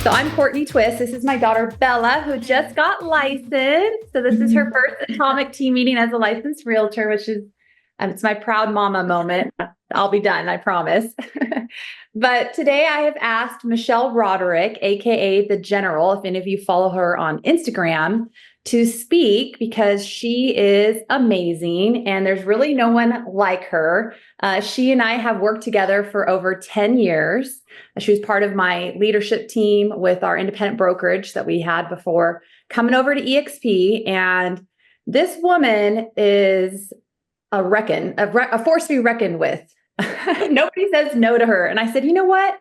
So I'm Courtney Twist. This is my daughter, Bella, who just got licensed. So this is her first Atomic team meeting as a licensed realtor, which is, it's my proud mama moment. I'll be done, I promise. But today I have asked Michelle Roderick, AKA The General, if any of you follow her on Instagram, to speak because she is amazing and there's really no one like her. She and I have worked together for over 10 years. She was part of my leadership team with our independent brokerage that we had before coming over to EXP. And this woman is a force to be reckoned with. Nobody says no to her. And I said, you know what?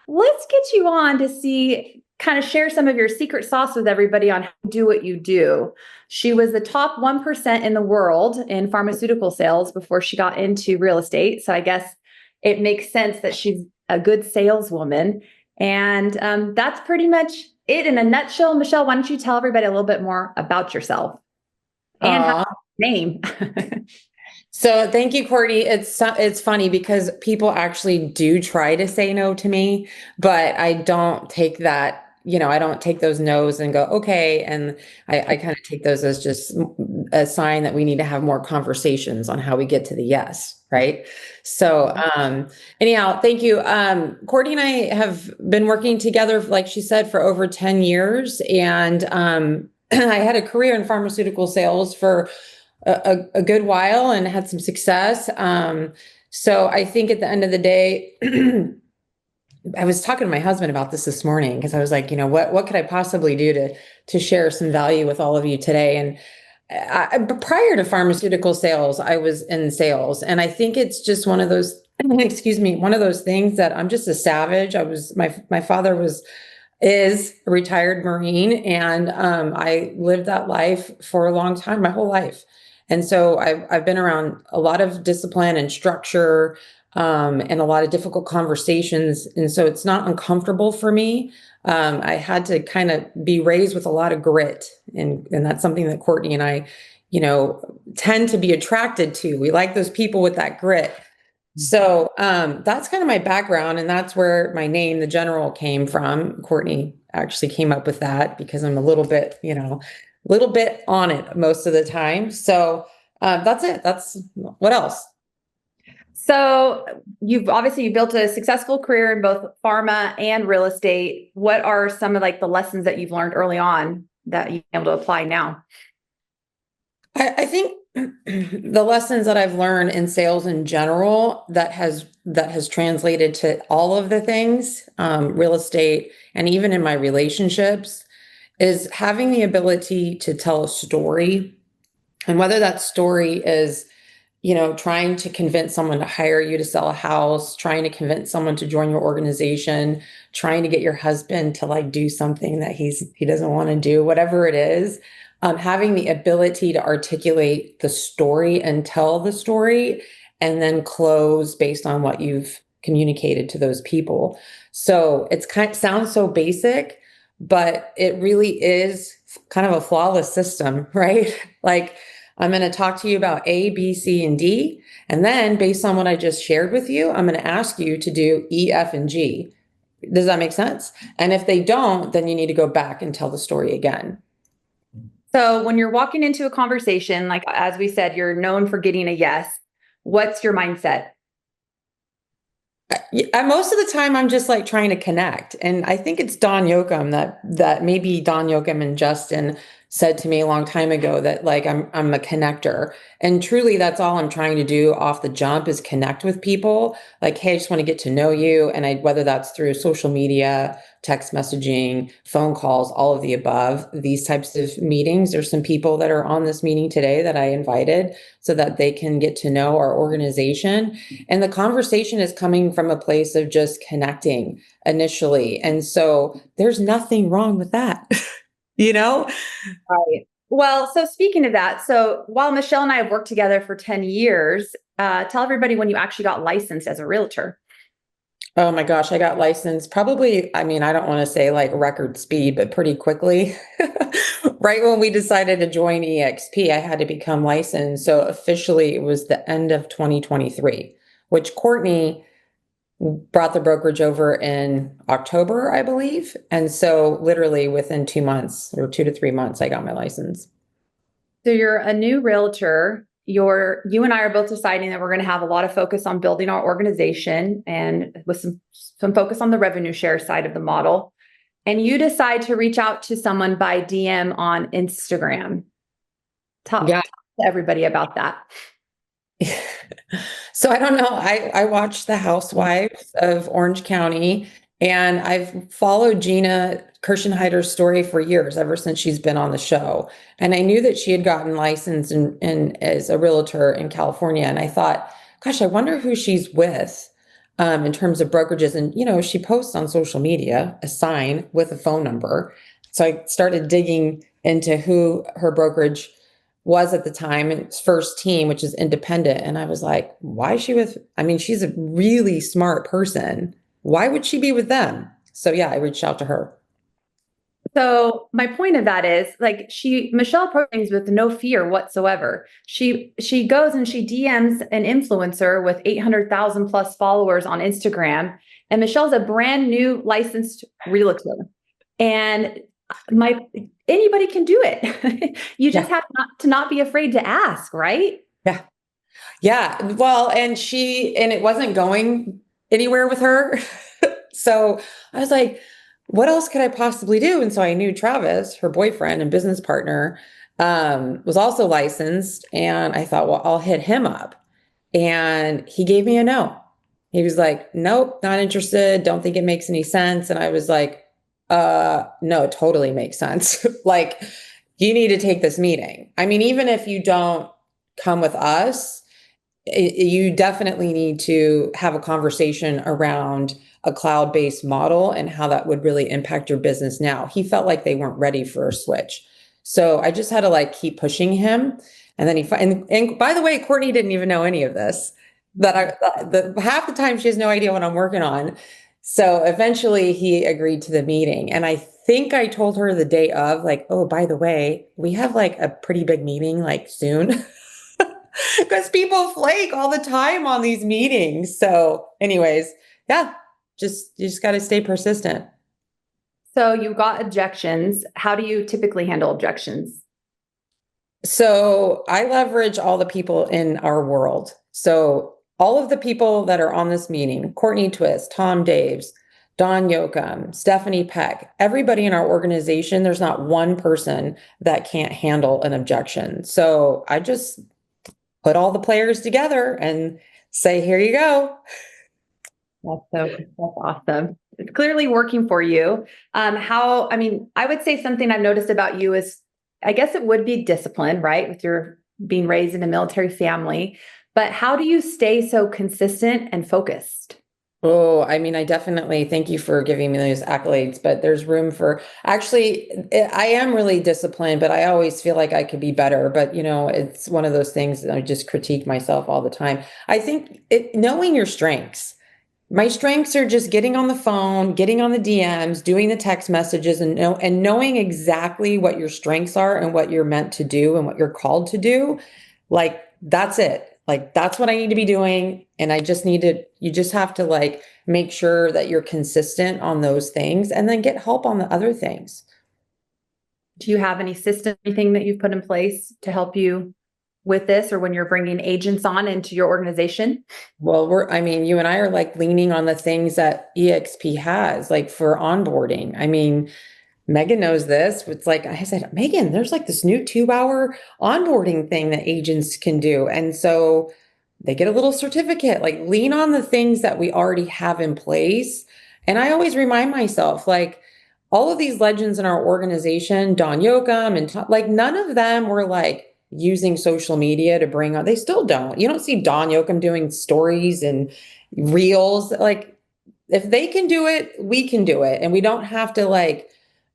Let's get you on to kind of share some of your secret sauce with everybody on how to do what you do. She was the top 1% in the world in pharmaceutical sales before she got into real estate. So I guess it makes sense that she's a good saleswoman. And that's pretty much it in a nutshell. Michelle, why don't you tell everybody a little bit more about yourself and how name? So thank you, Courtney. It's funny because people actually do try to say no to me, but I don't take that, I don't take those no's and go, okay. And I kind of take those as just a sign that we need to have more conversations on how we get to the yes. Right. So, anyhow, thank you. Courtney and I have been working together, like she said, for over 10 years. And, I had a career in pharmaceutical sales for a good while and had some success. So I think at the end of the day, I was talking to my husband about this morning because I was like, what could I possibly do to share some value with all of you today? And prior to pharmaceutical sales, I was in sales, and I think it's just one of those, one of those things that I'm just a savage. My father is a retired Marine, and I lived that life for a long time, my whole life. And so I've been around a lot of discipline and structure, and a lot of difficult conversations. And so it's not uncomfortable for me. I had to kind of be raised with a lot of grit. And that's something that Courtney and I, tend to be attracted to. We like those people with that grit. So that's kind of my background. And that's where my name, The General, came from. Courtney actually came up with that because I'm a little bit on it most of the time. So that's it. That's what else? So you built a successful career in both pharma and real estate. What are some of the lessons that you've learned early on that you're able to apply now? I think the lessons that I've learned in sales in general that has translated to all of the things, real estate, and even in my relationships, is having the ability to tell a story. And whether that story is, trying to convince someone to hire you to sell a house, trying to convince someone to join your organization, trying to get your husband to do something that he doesn't want to do, whatever it is, having the ability to articulate the story and tell the story and then close based on what you've communicated to those people. So sounds so basic, but it really is kind of a flawless system, right? I'm going to talk to you about A, B, C, and D. And then based on what I just shared with you, I'm going to ask you to do E, F, and G. Does that make sense? And if they don't, then you need to go back and tell the story again. So when you're walking into a conversation, as we said, you're known for getting a yes. What's your mindset? Most of the time, I'm just trying to connect. And I think it's Don Yoakum that maybe Don Yoakum and Justin said to me a long time ago that I'm a connector. And truly, that's all I'm trying to do off the jump is connect with people. Hey, I just want to get to know you. And whether that's through social media, text messaging, phone calls, all of the above, these types of meetings. There's some people that are on this meeting today that I invited so that they can get to know our organization. And the conversation is coming from a place of just connecting initially. And so there's nothing wrong with that. Right. Well, so speaking of that, so while Michelle and I have worked together for 10 years, tell everybody when you actually got licensed as a realtor. Oh my gosh, I got licensed probably, I don't want to say record speed, but pretty quickly. Right when we decided to join EXP, I had to become licensed. So officially it was the end of 2023, which Courtney brought the brokerage over in October, I believe. And so literally within 2 months or 2 to 3 months, I got my license. So you're a new realtor. You and I are both deciding that we're going to have a lot of focus on building our organization and with some focus on the revenue share side of the model. And you decide to reach out to someone by DM on Instagram. Talk Yeah. to everybody about that. So I don't know. I watched The Housewives of Orange County, and I've followed Gina Kirschenheiter's story for years, ever since she's been on the show. And I knew that she had gotten licensed in as a realtor in California. And I thought, gosh, I wonder who she's with in terms of brokerages. And, she posts on social media a sign with a phone number. So I started digging into who her brokerage was at the time, and its first team, which is independent. And I was like, why is she with, I mean, she's a really smart person. Why would she be with them? So yeah, I reached out to her. So my point of that is like Michelle approaches with no fear whatsoever. She goes and she DMs an influencer with 800,000 plus followers on Instagram. And Michelle's a brand new licensed realtor. And anybody can do it. You just have to not be afraid to ask, right? Yeah. Yeah. Well, and it wasn't going anywhere with her. So I was like, what else could I possibly do? And so I knew Travis, her boyfriend and business partner, was also licensed. And I thought, well, I'll hit him up. And he gave me a no. He was like, nope, not interested. Don't think it makes any sense. And I was like, no, it totally makes sense. Like, you need to take this meeting. I mean, even if you don't come with us, you definitely need to have a conversation around a cloud-based model and how that would really impact your business now. He felt like they weren't ready for a switch. So I just had to like keep pushing him. And then and by the way, Courtney didn't even know any of this. Half the time she has no idea what I'm working on. So eventually he agreed to the meeting. And I think I told her the day of, like, oh, by the way, we have like a pretty big meeting like soon. Because people flake all the time on these meetings. So anyways, yeah, you just got to stay persistent. So you got objections. How do you typically handle objections? So I leverage all the people in our world. So all of the people that are on this meeting, Courtney Twist, Tom Daves, Don Yoakum, Stephanie Peck, everybody in our organization, there's not one person that can't handle an objection. So I just put all the players together and say, here you go. That's awesome. It's clearly working for you. I would say something I've noticed about you is, I guess it would be discipline, right? With your being raised in a military family, but how do you stay so consistent and focused? Oh, I mean, I definitely thank you for giving me those accolades, but there's room for actually, I am really disciplined, but I always feel like I could be better. But, it's one of those things that I just critique myself all the time. I think knowing your strengths. My strengths are just getting on the phone, getting on the DMs, doing the text messages, and knowing exactly what your strengths are and what you're meant to do and what you're called to do. Like, that's it. Like, that's what I need to be doing. And you just have to like make sure that you're consistent on those things and then get help on the other things. Do you have any system, anything that you've put in place to help you with this, or when you're bringing agents on into your organization? Well, you and I are like leaning on the things that EXP has, like for onboarding. I mean, Megan knows this. It's like I said, Megan, there's like this new 2-hour onboarding thing that agents can do. And so they get a little certificate, like lean on the things that we already have in place. And I always remind myself, like, all of these legends in our organization, Don Yoakum like none of them were like using social media to bring on, they still don't. You don't see Don Yoakum doing stories and reels. Like, if they can do it, we can do it. And we don't have to like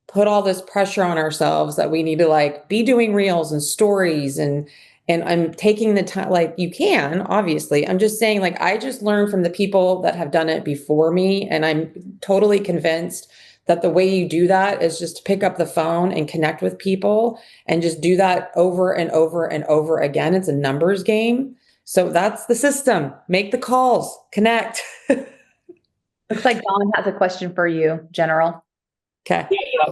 put all this pressure on ourselves that we need to like be doing reels and stories and I'm taking the time, like you can, obviously. I'm just saying, like, I just learned from the people that have done it before me. And I'm totally convinced that the way you do that is just to pick up the phone and connect with people and just do that over and over and over again. It's a numbers game. So that's the system. Make the calls, connect. Looks like Dawn has a question for you, General. Okay.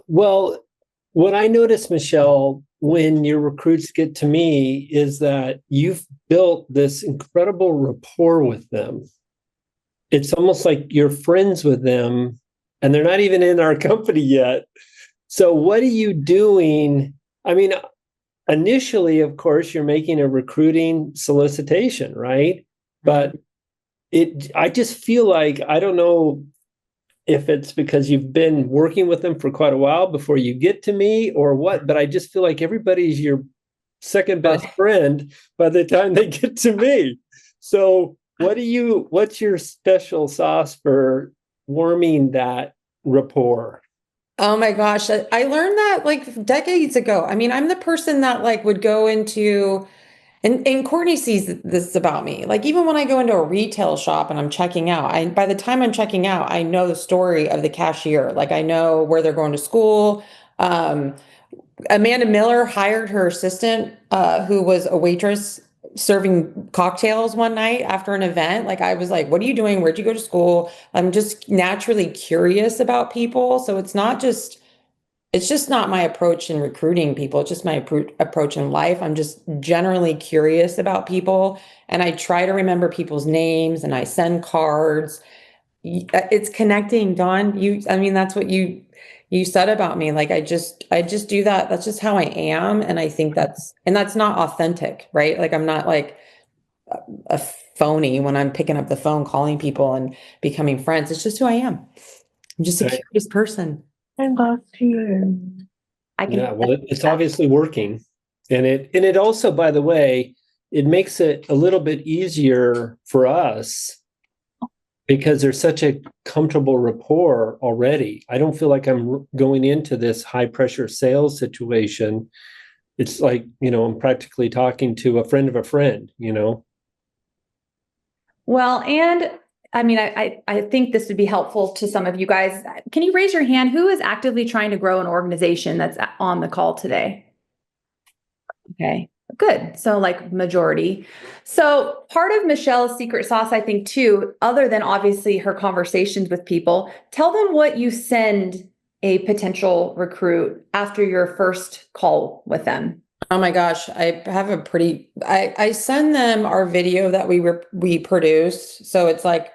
Well, what I notice, Michelle, when your recruits get to me is that you've built this incredible rapport with them. It's almost like you're friends with them and they're not even in our company yet. So what are you doing? I mean, initially, of course, you're making a recruiting solicitation, right? But I just feel like, I don't know if it's because you've been working with them for quite a while before you get to me or what, but I just feel like everybody's your second best friend by the time they get to me. So what's your special sauce for warming that rapport? Oh my gosh. I learned that like decades ago. I mean, I'm the person that like would go into, and Courtney sees this about me. Like even when I go into a retail shop and I'm checking out, by the time I'm checking out, I know the story of the cashier. Like I know where they're going to school. Amanda Miller hired her assistant, who was a waitress serving cocktails one night after an event. Like I was like, what are you doing? Where'd you go to school? I'm just naturally curious about people. So it's just not my approach in recruiting people. It's just my approach in life. I'm just generally curious about people and I try to remember people's names and I send cards. It's connecting, Dawn. I mean, that's what you said about me. Like I just do that. That's just how I am. And I think that's not authentic, right? Like I'm not like a phony when I'm picking up the phone, calling people and becoming friends. It's just who I am. I'm just a Right. curious person. I love you. I can. Yeah, well, it's obviously working. And it also, by the way, it makes it a little bit easier for us because there's such a comfortable rapport already. I don't feel like I'm going into this high pressure sales situation. It's like, I'm practically talking to a friend of a friend. Well, and I mean, I think this would be helpful to some of you guys. Can you raise your hand? Who is actively trying to grow an organization that's on the call today? Okay, good. So like majority. So part of Michelle's secret sauce, I think too, other than obviously her conversations with people, tell them what you send a potential recruit after your first call with them. Oh my gosh, I send them our video that we produce. So it's like,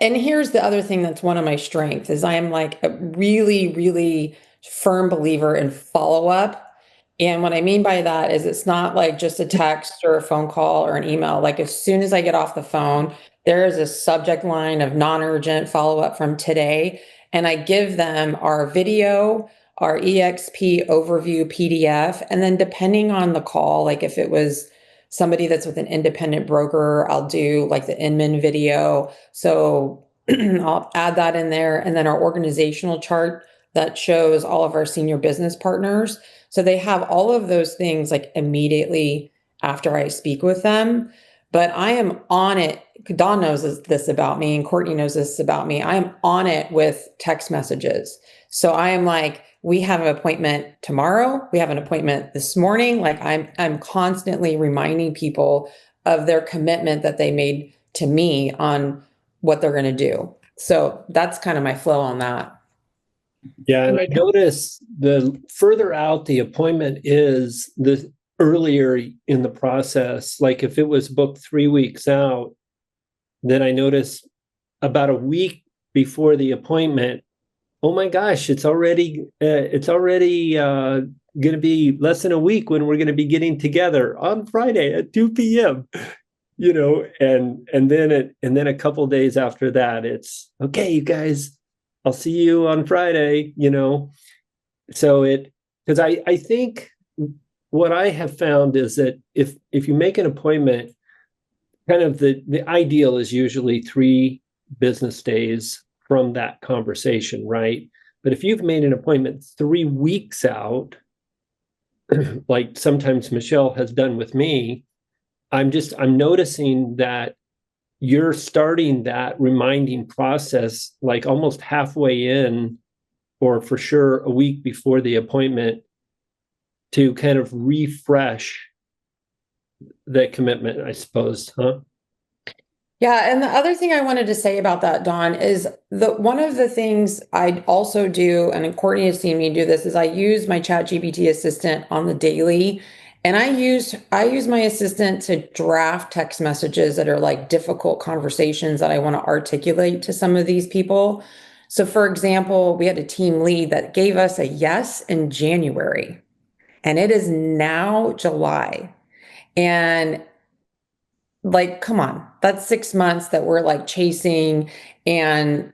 and here's the other thing that's one of my strengths is I am like a really, really firm believer in follow up. And what I mean by that is it's not like just a text or a phone call or an email. Like as soon as I get off the phone, there is a subject line of non-urgent follow up from today. And I give them our video, our EXP overview PDF. And then depending on the call, like if it was somebody that's with an independent broker, I'll do like the Inman video. So I'll add that in there. And then our organizational chart that shows all of our senior business partners. So they have all of those things like immediately after I speak with them. But I am on it. Dawn knows this about me and Courtney knows this about me. I am on it with text messages. So I am like, we have an appointment tomorrow. We have an appointment this morning. Like I'm constantly reminding people of their commitment that they made to me on what they're going to do. So that's kind of my flow on that. Yeah, and I notice the further out the appointment is, the earlier in the process. Like if it was booked 3 weeks out, then I notice about a week before the appointment, oh my gosh, it's already going to be less than a week when we're going to be getting together on Friday at 2 p.m. And then a couple days after that, it's okay, you guys, I'll see you on Friday. So because I think what I have found is that if you make an appointment, kind of the ideal is usually 3 business days from that conversation, right? But if you've made an appointment 3 weeks out, like sometimes Michelle has done with me, I'm noticing that you're starting that reminding process like almost halfway in, or for sure a week before the appointment, to kind of refresh that commitment, I suppose, huh? Yeah, and the other thing I wanted to say about that, Dawn, is one of the things I also do, and Courtney has seen me do this, is I use my Chat GPT assistant on the daily, and I use my assistant to draft text messages that are like difficult conversations that I want to articulate to some of these people. So, for example, we had a team lead that gave us a yes in January, and it is now July. And like, come on, that's 6 months that we're like chasing and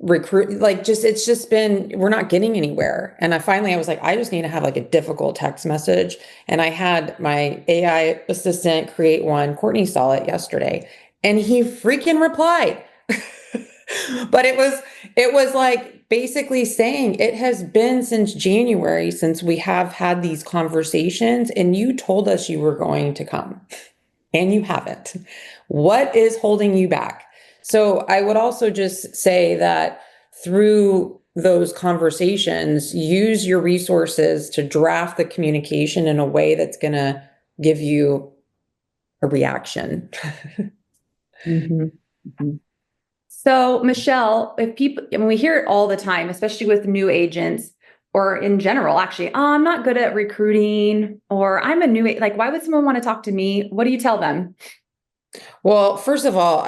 recruit, like just, it's just been, we're not getting anywhere. And I was like, I just need to have like a difficult text message. And I had my AI assistant create one. Courtney saw it yesterday and he freaking replied. But it was like basically saying it has been since January since we have had these conversations and you told us you were going to come and you haven't. What is holding you back? So I would also just say that through those conversations, use your resources to draft the communication in a way that's going to give you a reaction. So, Michelle, if people, I mean, we hear it all the time, especially with new agents or in general, actually, oh, I'm not good at recruiting, or I'm a like, why would someone want to talk to me? What do you tell them? Well, first of all,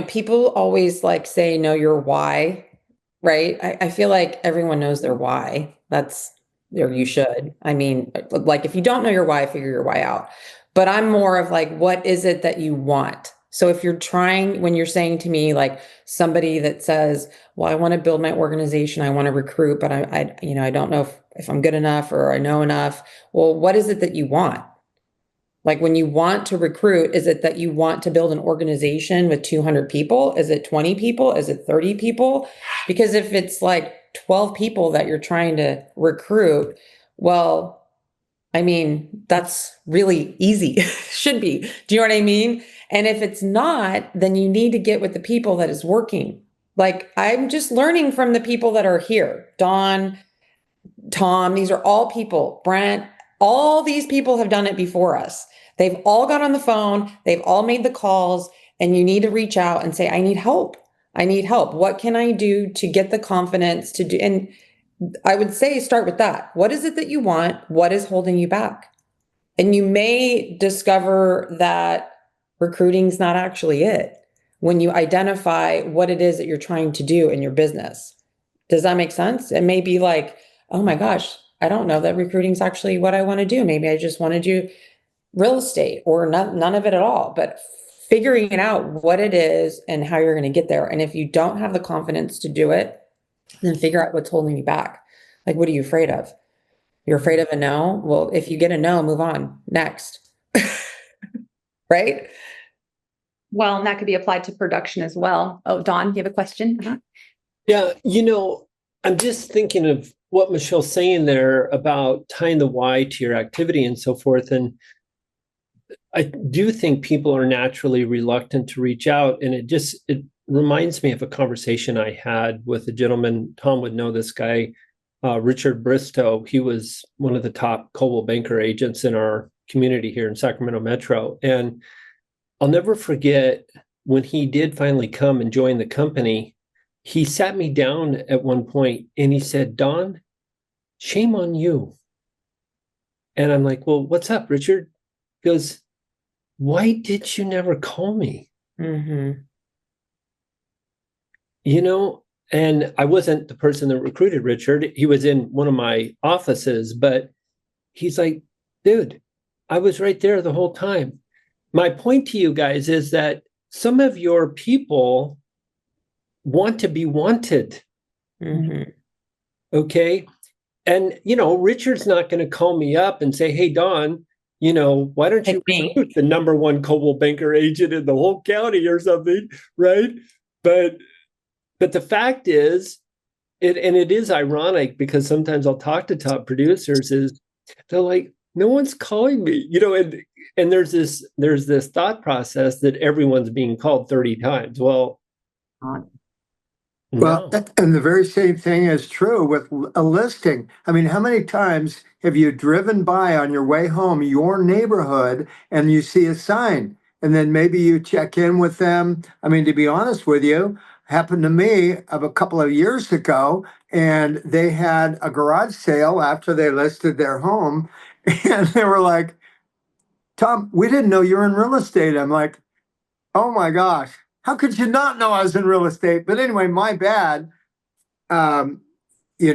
people always like say, know your why, right? I feel like everyone knows their why. Or you should. I mean, like if you don't know your why, figure your why out. But I'm more of like, what is it that you want? So if when you're saying to me, like somebody that says, well, I want to build my organization, I want to recruit, but I don't know if I'm good enough or I know enough. Well, what is it that you want? Like when you want to recruit, is it that you want to build an organization with 200 people? Is it 20 people? Is it 30 people? Because if it's like 12 people that you're trying to recruit, well, I mean, that's really easy. Should be. Do you know what I mean? And if it's not, then you need to get with the people that is working. Like I'm just learning from the people that are here. Dawn, Tom, these are all people, Brent, all these people have done it before us. They've all got on the phone, they've all made the calls, and you need to reach out and say, I need help. I need help. What can I do to get the confidence to do? And I would say start with that. What is it that you want? What is holding you back? And you may discover that recruiting is not actually it when you identify what it is that you're trying to do in your business. Does that make sense? It may be like, oh my gosh, I don't know that recruiting is actually what I want to do. Maybe I just want to do real estate or none of it at all. But figuring it out what it is and how you're going to get there. And if you don't have the confidence to do it, then figure out what's holding you back. Like, what are you afraid of? You're afraid of a no? Well, if you get a no, move on. Next. Right? Well, and that could be applied to production as well. Oh, Dawn, you have a question? Uh-huh. Yeah, I'm just thinking of what Michelle's saying there about tying the why to your activity and so forth. And I do think people are naturally reluctant to reach out. And it reminds me of a conversation I had with a gentleman. Tom would know this guy, Richard Bristow. He was one of the top Coldwell Banker agents in our community here in Sacramento Metro. And I'll never forget when he did finally come and join the company, he sat me down at one point and he said, Don, shame on you. And I'm like, well, what's up, Richard? He goes, why did you never call me? Mm-hmm. And I wasn't the person that recruited Richard. He was in one of my offices, but he's like, dude, I was right there the whole time. My point to you guys is that some of your people want to be wanted. Mm-hmm. Okay. And, Richard's not going to call me up and say, hey, Don, why don't you recruit the number one Coldwell Banker agent in the whole county or something, right? But the fact is, it is ironic because sometimes I'll talk to top producers is they're like, no one's calling me, and there's this thought process that everyone's being called 30 times. Well, well, and the very same thing is true with a listing. I mean, how many times have you driven by on your way home your neighborhood and you see a sign and then maybe you check in with them. I mean, to be honest with you, happened to me of a couple of years ago, and they had a garage sale after they listed their home, and they were like, Tom, we didn't know you were in real estate. I'm like, oh my gosh, how could you not know I was in real estate? But anyway, my bad. Um, they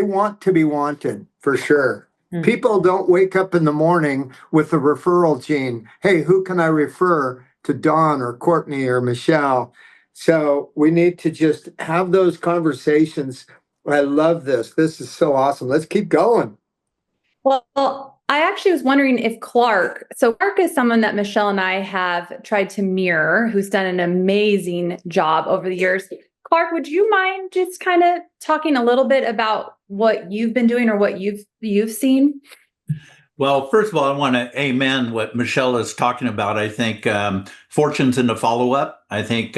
want to be wanted for sure. Mm. People don't wake up in the morning with a referral gene. Hey, who can I refer to Dawn or Courtney or Michelle? So we need to just have those conversations. I love this. This is so awesome. Let's keep going. Well, I actually was wondering if Clark is someone that Michelle and I have tried to mirror, who's done an amazing job over the years. Clark, would you mind just kind of talking a little bit about what you've been doing or what you've seen? Well, first of all, I want to amen what Michelle is talking about. I think fortunes in the follow-up. I think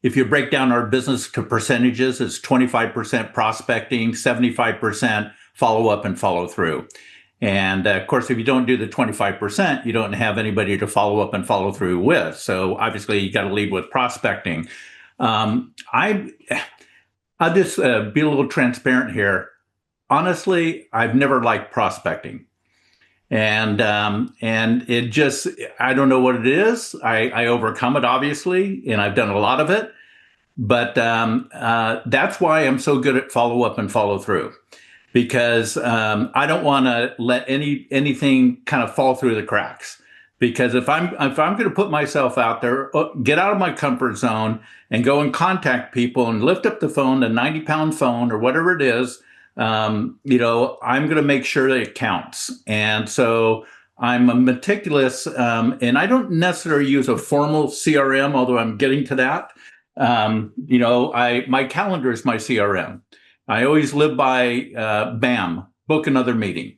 if you break down our business to percentages, it's 25% prospecting, 75% follow-up and follow-through. And of course, if you don't do the 25%, you don't have anybody to follow up and follow through with. So obviously, you got to lead with prospecting. I'll just be a little transparent here. Honestly, I've never liked prospecting. And it just, I don't know what it is. I overcome it, obviously, and I've done a lot of it. But that's why I'm so good at follow up and follow through, because I don't want to let anything kind of fall through the cracks. Because if I'm going to put myself out there, get out of my comfort zone and go and contact people and lift up the phone, the 90-pound phone or whatever it is, I'm going to make sure that it counts. And so I'm a meticulous, and I don't necessarily use a formal CRM, although I'm getting to that. My calendar is my CRM. I always live by BAM, book another meeting.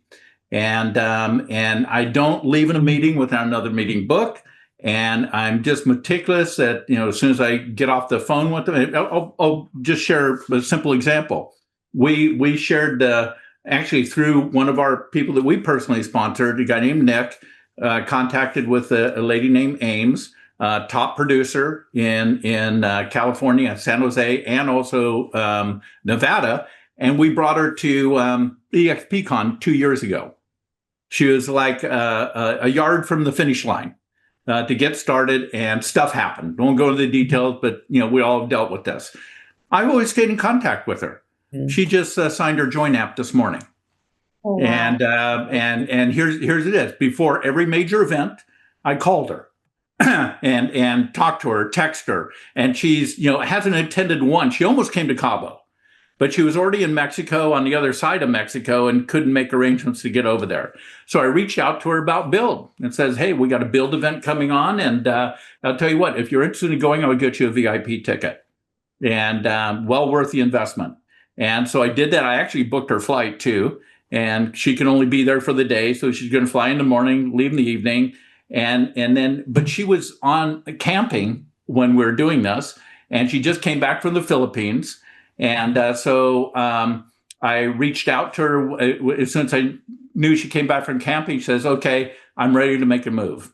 And I don't leave in a meeting without another meeting booked. And I'm just meticulous that, as soon as I get off the phone with them, I'll just share a simple example. We shared actually through one of our people that we personally sponsored, a guy named Nick, contacted with a lady named Ames, top producer in California, San Jose, and also Nevada. And we brought her to EXPCon 2 years ago. She was like a yard from the finish line to get started, and stuff happened. Won't go into the details, but we all have dealt with this. I've always stayed in contact with her. Mm-hmm. She just signed her Join app this morning. Oh, wow. And here's it is. Before every major event, I called her and talked to her, text her, and she's hasn't attended one. She almost came to Cabo, but she was already in Mexico, on the other side of Mexico, and couldn't make arrangements to get over there. So I reached out to her about Build and says, hey, we got a Build event coming on. And I'll tell you what, if you're interested in going, I would get you a VIP ticket, and well worth the investment. And so I did that. I actually booked her flight too. And she can only be there for the day. So she's going to fly in the morning, leave in the evening. But she was on camping when we were doing this. And she just came back from the Philippines. And so I reached out to her as soon as I knew she came back from camping. She says, okay, I'm ready to make a move.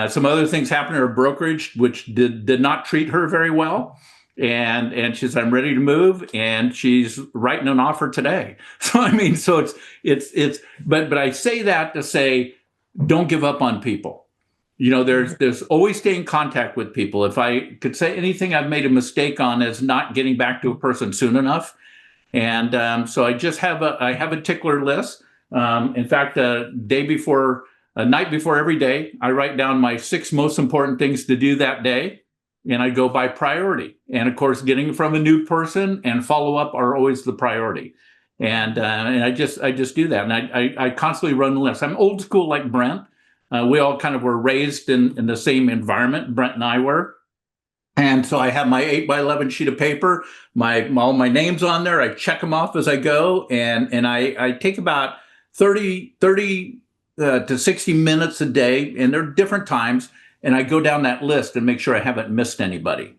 Some other things happened at her brokerage, which did not treat her very well. And she says, I'm ready to move. And she's writing an offer today. So, but I say that to say, don't give up on people. There's always stay in contact with people. If I could say anything I've made a mistake on is not getting back to a person soon enough. And so I just have a tickler list. In fact, a night before every day, I write down my 6 most important things to do that day. And I go by priority. And of course, getting from a new person and follow up are always the priority. And I just do that. And I constantly run the list. I'm old school like Brent. We all kind of were raised in the same environment, Brent and I were. And so I have my 8x11 sheet of paper, all my names on there. I check them off as I go. And I take about 30 to 60 minutes a day. And they're different times. And I go down that list and make sure I haven't missed anybody.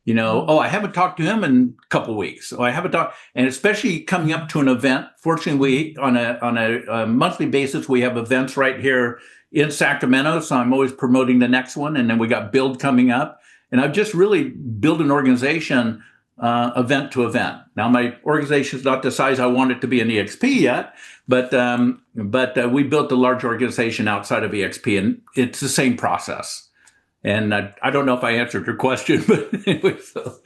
I haven't talked to him in a couple of weeks. I haven't talked, and especially coming up to an event. Fortunately, on a monthly basis, we have events right here in Sacramento, so I'm always promoting the next one. And then we got Build coming up. And I've just really built an organization event to event. Now, my organization is not the size I want it to be in EXP yet, but we built a large organization outside of EXP, and it's the same process. And I don't know if I answered your question, but anyway, so.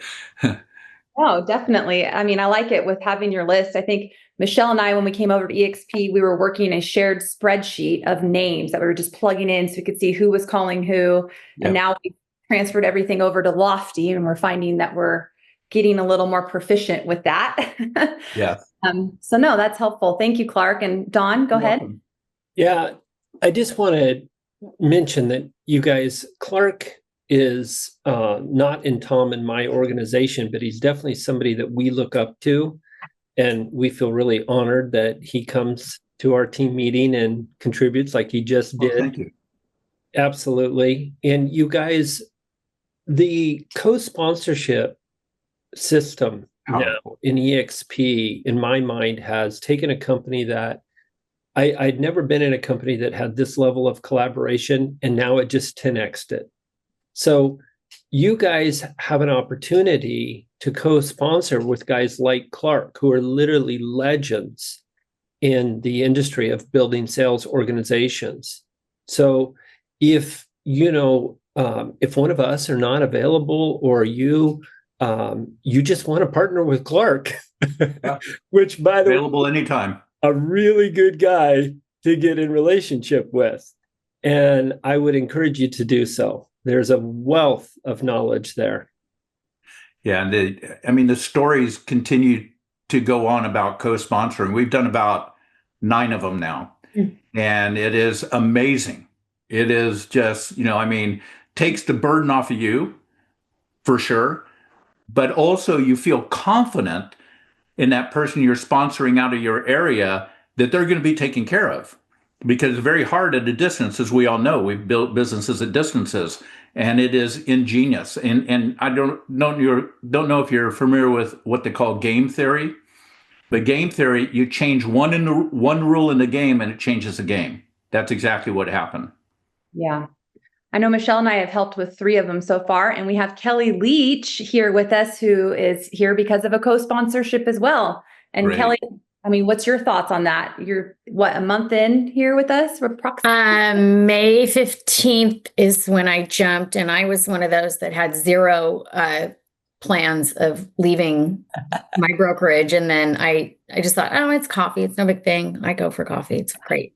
Oh, definitely. I mean, I like it with having your list. I think Michelle and I, when we came over to EXP, we were working a shared spreadsheet of names that we were just plugging in so we could see who was calling who. Yeah. And now we transferred everything over to Lofty, and we're finding that we're getting a little more proficient with that. Yeah. So no, that's helpful. Thank you, Clark. And Dawn, go ahead. Welcome. Yeah, I just want to mention that you guys, Clark is not in Tom and my organization, but he's definitely somebody that we look up to. And we feel really honored that he comes to our team meeting and contributes like he just did. Thank you. Absolutely. And you guys, the co-sponsorship system now in EXP, in my mind, has taken a company that I'd never been in a company that had this level of collaboration, and now it just 10x'd it. So you guys have an opportunity to co-sponsor with guys like Clark, who are literally legends in the industry of building sales organizations. So if, if one of us are not available, or you just want to partner with Clark, Yeah. which, by the way, Available anytime. a really good guy to get in relationship with. And I would encourage you to do so. There's a wealth of knowledge there. Yeah, and the stories continue to go on about co-sponsoring. We've done about 9 of them now, and it is amazing. It is just, takes the burden off of you, for sure, but also you feel confident in that person you're sponsoring out of your area that they're going to be taken care of. Because it's very hard at a distance, as we all know. We've built businesses at distances, and it is ingenious. And I don't know if you're familiar with what they call game theory. But game theory, you change one rule in the game, and it changes the game. That's exactly what happened. Yeah. I know Michelle and I have helped with 3 of them so far, and we have Kelly Leach here with us, who is here because of a co-sponsorship as well. And Great. Kelly, what's your thoughts on that? You're a month in here with us? Approximately? May 15th is when I jumped, and I was one of those that had 0 plans of leaving my brokerage. And then I just thought, oh, it's coffee. It's no big thing. I go for coffee. It's great.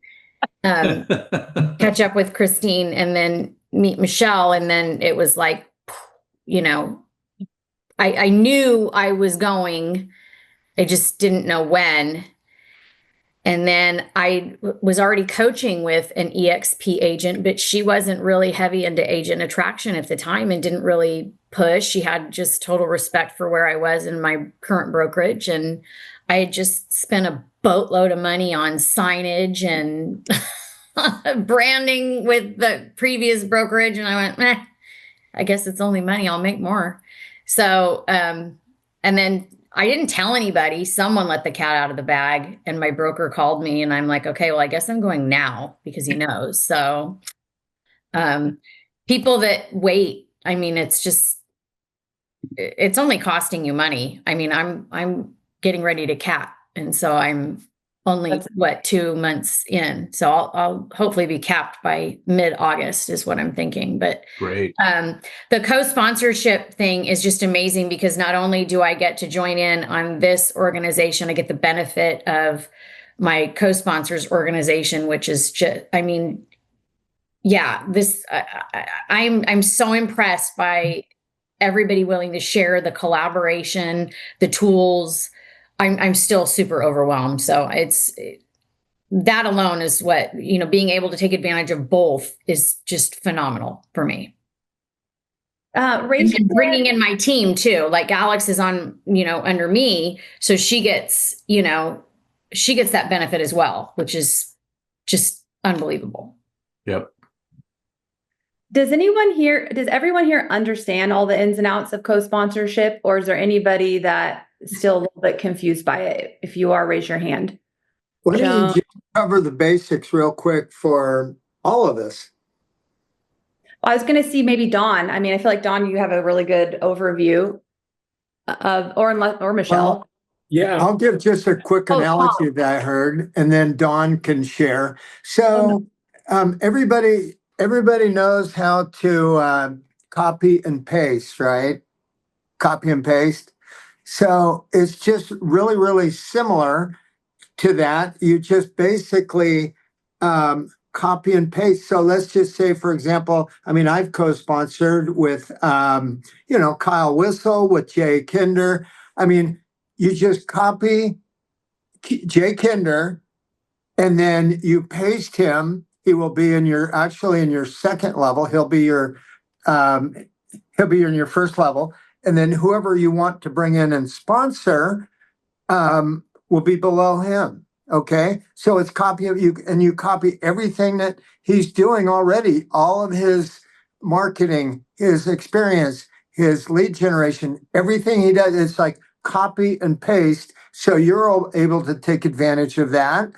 Catch up with Christine and then meet Michelle. And then it was like, I knew I was going. I just didn't know when. And then I was already coaching with an EXP agent, but she wasn't really heavy into agent attraction at the time and didn't really push. She had just total respect for where I was in my current brokerage. And I had just spent a boatload of money on signage and branding with the previous brokerage. And I went, I guess it's only money. I'll make more. So, and then I didn't tell anybody. Someone let the cat out of the bag, and my broker called me, and I'm like, okay, well, I guess I'm going now because he knows. So, people that wait, it's only costing you money. I'm getting ready to cap. And so I'm only 2 months in. So I'll hopefully be capped by mid-August is what I'm thinking. But Great. The co-sponsorship thing is just amazing because not only do I get to join in on this organization, I get the benefit of my co-sponsors organization, which is just, I'm so impressed by everybody willing to share the collaboration, the tools. I'm still super overwhelmed. So that alone is what, being able to take advantage of both is just phenomenal for me. And bringing in my team too, like Alex is on, under me. So she gets that benefit as well, which is just unbelievable. Yep. Does everyone here understand all the ins and outs of co-sponsorship, or is there anybody that is still a little bit confused by it? If you are, raise your hand. Why don't you just cover the basics real quick for all of this. I was going to see maybe Dawn. I mean, I feel like Dawn, you have a really good overview of, or Michelle. Yeah. I'll give just a quick Oh, analogy that I heard, and then Dawn can share. So, everybody knows how to copy and paste, right? Copy and paste. So it's just really, really similar to that. You just basically copy and paste. So let's just say, for example, I mean, I've co-sponsored with, Kyle Whistle, with Jay Kinder. I mean, you just copy Jay Kinder and then you paste him. He will be in your second level. He'll be in your first level. And then whoever you want to bring in and sponsor will be below him. Okay. So it's copy of you, and you copy everything that he's doing already, all of his marketing, his experience, his lead generation, everything he does. It's like copy and paste. So you're all able to take advantage of that.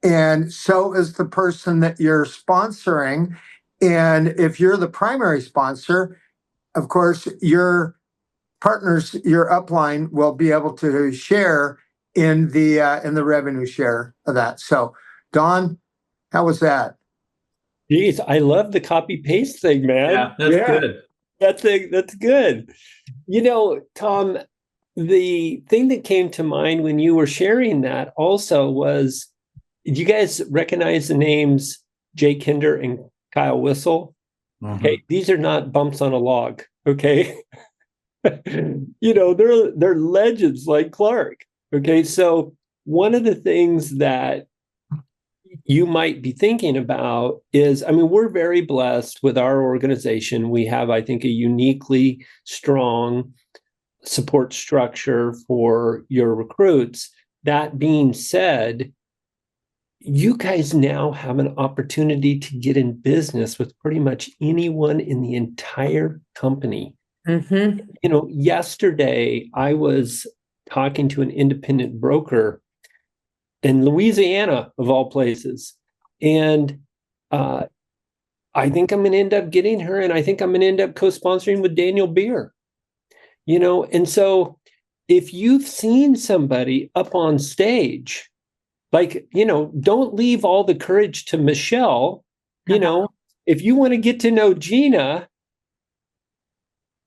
And so is the person that you're sponsoring. And if you're the primary sponsor, of course, your partners, your upline will be able to share in the revenue share of that. So, Don, how was that? Geez, I love the copy paste thing, man. Yeah, that's good. That's good. You know, Tom, the thing that came to mind when you were sharing that also was, did you guys recognize the names Jay Kinder and Kyle Whistle? Mhm. Okay, these are not bumps on a log. Okay, they're legends like Clark. Okay, so one of the things that you might be thinking about is, I mean, we're very blessed with our organization. We have, I think, a uniquely strong support structure for your recruits. That being said, you guys now have an opportunity to get in business with pretty much anyone in the entire company. Mm-hmm. Yesterday I was talking to an independent broker in Louisiana, of all places. And I think I'm going to end up getting her, and I think I'm going to end up co-sponsoring with Daniel Beer. And so if you've seen somebody up on stage, don't leave all the courage to Michelle. If you want to get to know Gina,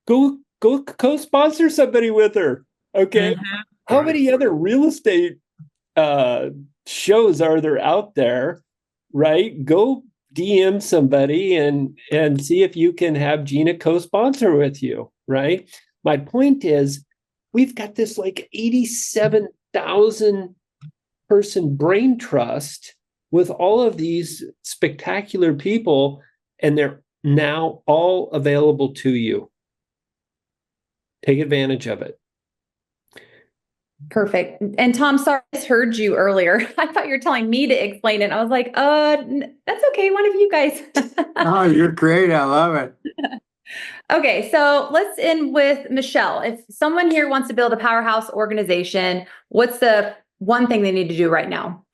go co-sponsor somebody with her. Okay. Mm-hmm. How many other real estate shows are there out there? Right? Go DM somebody and see if you can have Gina co-sponsor with you. Right? My point is, we've got this like 87,000 person brain trust with all of these spectacular people, and they're now all available to you. Take advantage of it. Perfect. And Tom, sorry, I heard you earlier. I thought you were telling me to explain it. I was like, that's okay. One of you guys. Oh, you're great. I love it. Okay, so let's end with Michelle. If someone here wants to build a powerhouse organization, what's the one thing they need to do right now?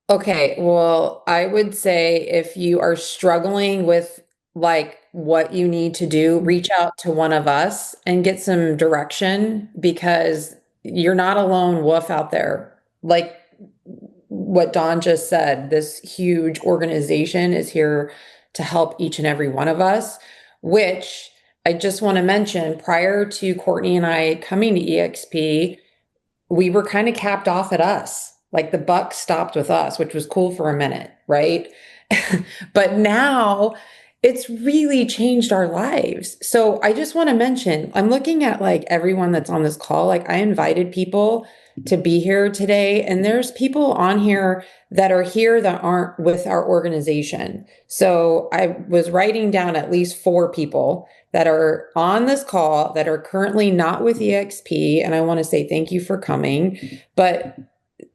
Okay, well, I would say if you are struggling with like what you need to do, reach out to one of us and get some direction, because you're not a lone wolf out there. Like what Don just said, this huge organization is here to help each and every one of us, which I just want to mention, prior to Courtney and I coming to EXP, we were kind of capped off at us. Like the buck stopped with us, which was cool for a minute, right? But now it's really changed our lives. So I just want to mention, I'm looking at like everyone that's on this call. Like I invited people to be here today, and there's people on here that are here that aren't with our organization. So I was writing down at least 4 people that are on this call that are currently not with EXP. And I want to say thank you for coming. But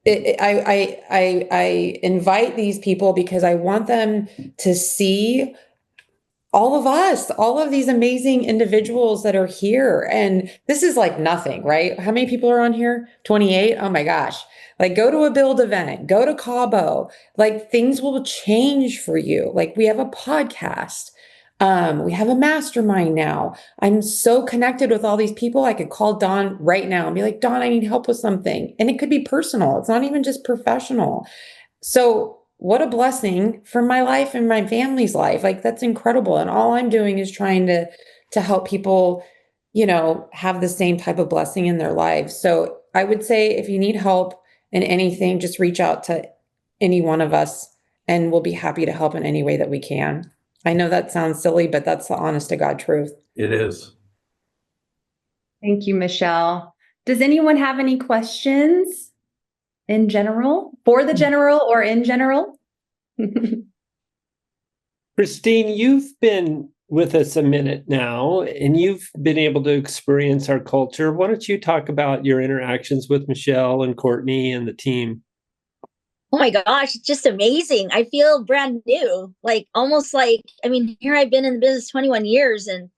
I invite these people because I want them to see all of us, all of these amazing individuals that are here. And this is like nothing, right? How many people are on here? 28. Oh my gosh. Like go to a build event, go to Cabo, like things will change for you. Like we have a podcast. We have a mastermind now. I'm so connected with all these people. I could call Dawn right now and be like, Dawn, I need help with something. And it could be personal. It's not even just professional. So what a blessing for my life and my family's life. Like that's incredible. And all I'm doing is trying to help people, have the same type of blessing in their lives. So I would say if you need help in anything, just reach out to any one of us and we'll be happy to help in any way that we can. I know that sounds silly, but that's the honest to God truth. It is. Thank you, Michelle. Does anyone have any questions? In general, for the general or in general? Christine, you've been with us a minute now, and you've been able to experience our culture. Why don't you talk about your interactions with Michelle and Courtney and the team? Oh my gosh, it's just amazing. I feel brand new, like almost like, here I've been in the business 21 years and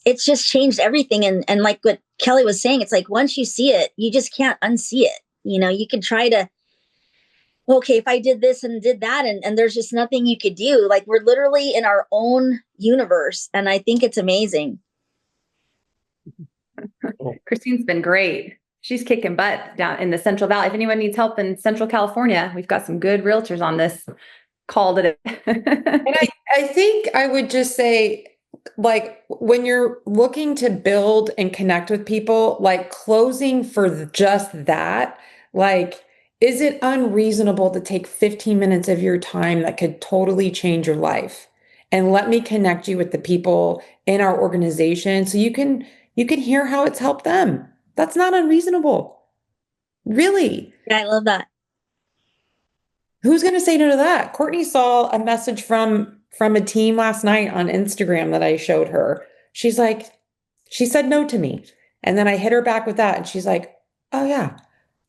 it's just changed everything. And like what Kelly was saying, it's like once you see it, you just can't unsee it. You can try to, okay, if I did this and did that, and there's just nothing you could do. Like we're literally in our own universe. And I think it's amazing. Christine's been great. She's kicking butt down in the Central Valley. If anyone needs help in Central California, we've got some good realtors on this call today. And I think I would just say, like, when you're looking to build and connect with people, like closing for just that, like, is it unreasonable to take 15 minutes of your time that could totally change your life? And let me connect you with the people in our organization so you can hear how it's helped them. That's not unreasonable. Really. Yeah, I love that. Who's going to say no to that? Courtney saw a message from a team last night on Instagram that I showed her. She said no to me. And then I hit her back with that. And she's like, oh yeah,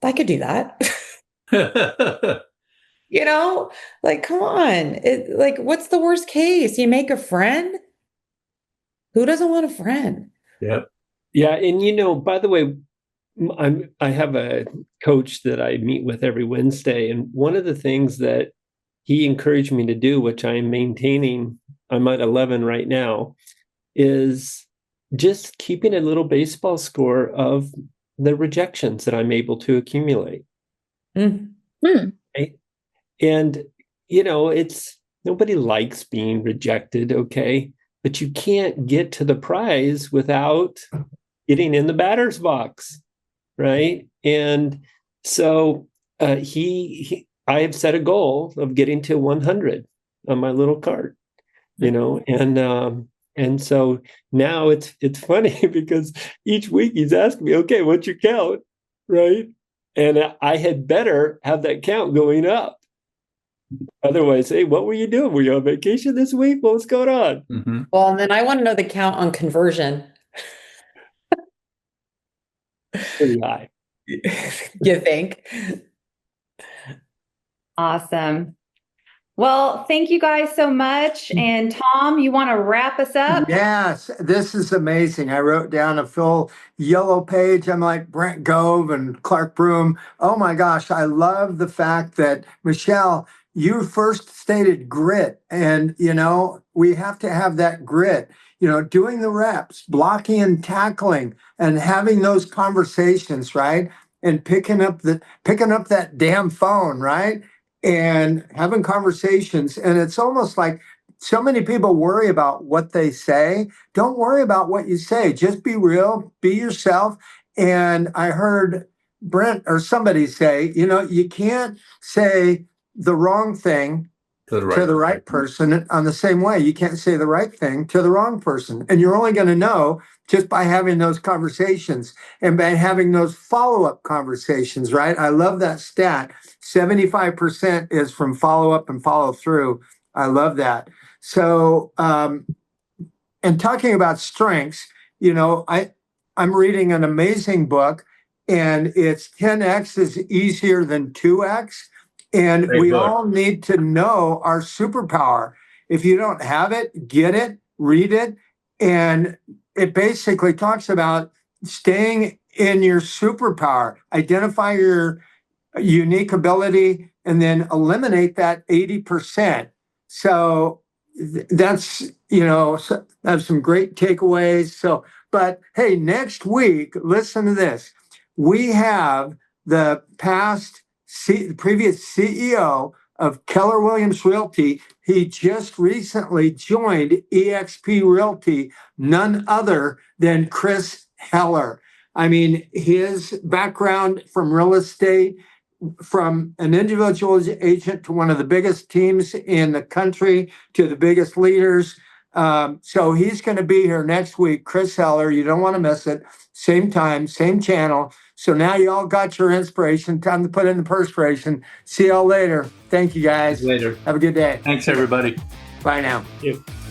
I could do that. Like, come on. Like, what's the worst case? You make a friend? Who doesn't want a friend? Yep. Yeah. And, by the way, I have a coach that I meet with every Wednesday. And one of the things that he encouraged me to do, which I am maintaining, I'm at 11 right now, is just keeping a little baseball score of the rejections that I'm able to accumulate. Right? And, it's nobody likes being rejected. Okay. But you can't get to the prize without getting in the batter's box. Right. And so I have set a goal of getting to 100 on my little cart, and so now it's funny because each week he's asking me, okay, what's your count? Right. And I had better have that count going up. Otherwise, hey, what were you doing? Were you on vacation this week? What was going on? Mm-hmm. Well, and then I want to know the count on conversion. Pretty high. You think? Awesome. Well, thank you guys so much. And Tom, you want to wrap us up? Yes, this is amazing. I wrote down a full yellow page. I'm like Brent Gove and Clark Broom. Oh my gosh, I love the fact that, Michelle, you first stated grit. And, we have to have that grit, doing the reps, blocking and tackling, and having those conversations, right? And picking up that damn phone, right? And having conversations. And it's almost like so many people worry about what they say. Don't worry about what you say. Just be real, be yourself. And I heard Brent or somebody say, you can't say the wrong thing to the right person on the same way. You can't say the right thing to the wrong person. And you're only going to know just by having those conversations and by having those follow-up conversations, right? I love that stat. 75% is from follow-up and follow-through. I love that. So, and talking about strengths, I'm reading an amazing book, and it's 10x is easier than 2x. And we all need to know our superpower. If you don't have it, get it, read it. And it basically talks about staying in your superpower, identify your unique ability, and then eliminate that 80%. So that's, have some great takeaways. So, but hey, next week, listen to this. We have the previous CEO of Keller Williams Realty. He just recently joined eXp Realty, none other than Chris Heller. I mean, his background from real estate, from an individual agent to one of the biggest teams in the country to the biggest leaders. So he's going to be here next week. Chris Heller, you don't want to miss it. Same time, same channel. So now you all got your inspiration. Time to put in the perspiration. See y'all later. Thank you, guys. Later. Have a good day. Thanks, everybody. Bye now. Thank you.